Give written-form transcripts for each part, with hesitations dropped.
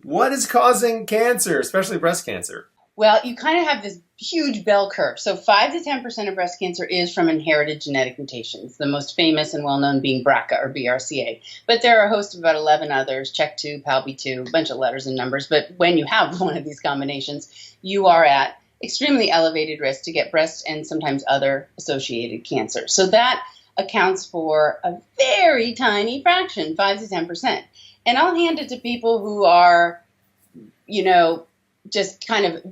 What is causing cancer, especially breast cancer? Well, you kind of have this huge bell curve. So 5 to 10% of breast cancer is from inherited genetic mutations, the most famous and well-known being BRCA or BRCA. But there are a host of about 11 others, CHEK2, PALB2, a bunch of letters and numbers. But when you have one of these combinations, you are at extremely elevated risk to get breast and sometimes other associated cancer. So that accounts for a very tiny fraction, 5 to 10%. And I'll hand it to people who are, just kind of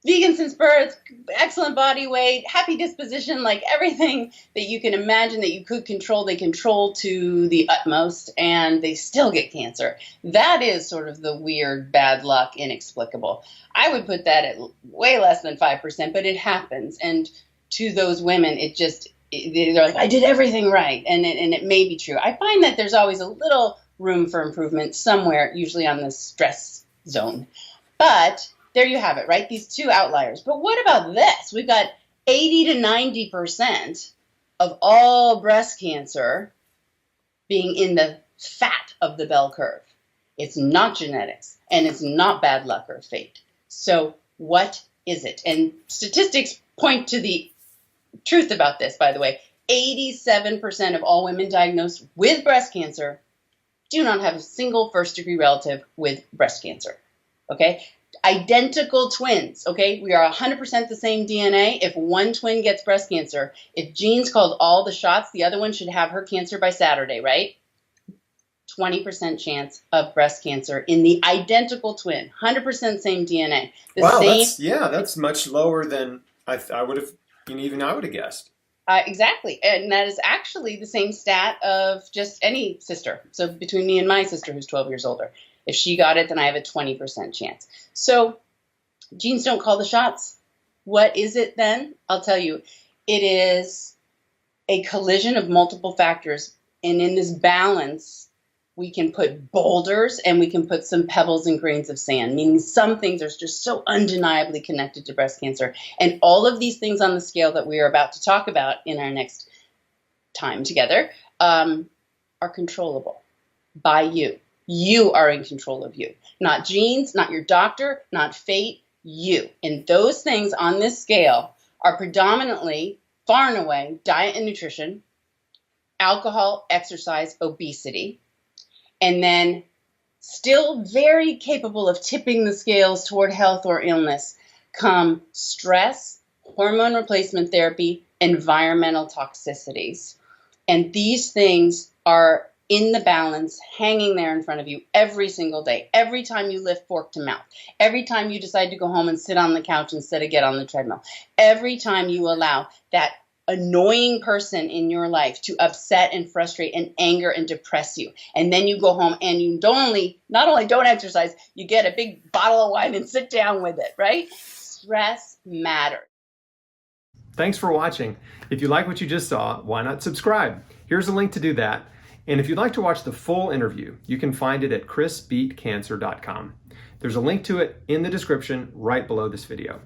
vegan since birth, excellent body weight, happy disposition, like everything that you can imagine that you could control, they control to the utmost, and they still get cancer. That is sort of the weird, bad luck, inexplicable. I would put that at way less than 5%, but it happens. And to those women, they're like, I did everything right, and it may be true. I find that there's always a little room for improvement somewhere, usually on the stress zone. But there you have it, right? These two outliers. But what about this? We've got 80 to 90% of all breast cancer being in the fat of the bell curve. It's not genetics, and it's not bad luck or fate. So what is it? And statistics point to the truth about this, by the way. 87% of all women diagnosed with breast cancer do not have a single first-degree relative with breast cancer. Okay? Identical twins, okay? We are 100% the same DNA. If one twin gets breast cancer, if Jean's called all the shots, the other one should have her cancer by Saturday, right? 20% chance of breast cancer in the identical twin, 100% same DNA. That's much lower than I would have, I would have guessed. Exactly, and that is actually the same stat of just any sister. So between me and my sister, who's 12 years older. If she got it, then I have a 20% chance. So genes don't call the shots. What is it then? I'll tell you. It is a collision of multiple factors. And in this balance, we can put boulders and we can put some pebbles and grains of sand, meaning some things are just so undeniably connected to breast cancer. And all of these things on the scale that we are about to talk about in our next time together are controllable by you. You are in control of you. Not genes, not your doctor, not fate, you. And those things on this scale are predominantly, far and away, diet and nutrition, alcohol, exercise, obesity, and then still very capable of tipping the scales toward health or illness come stress, hormone replacement therapy, environmental toxicities. And these things are in the balance, hanging there in front of you every single day, every time you lift fork to mouth, every time you decide to go home and sit on the couch instead of get on the treadmill, every time you allow that annoying person in your life to upset and frustrate and anger and depress you. And then you go home and you not only don't exercise, you get a big bottle of wine and sit down with it, right? Stress matters. Thanks for watching. If you like what you just saw, why not subscribe? Here's a link to do that. And if you'd like to watch the full interview, you can find it at chrisbeatcancer.com. There's a link to it in the description right below this video.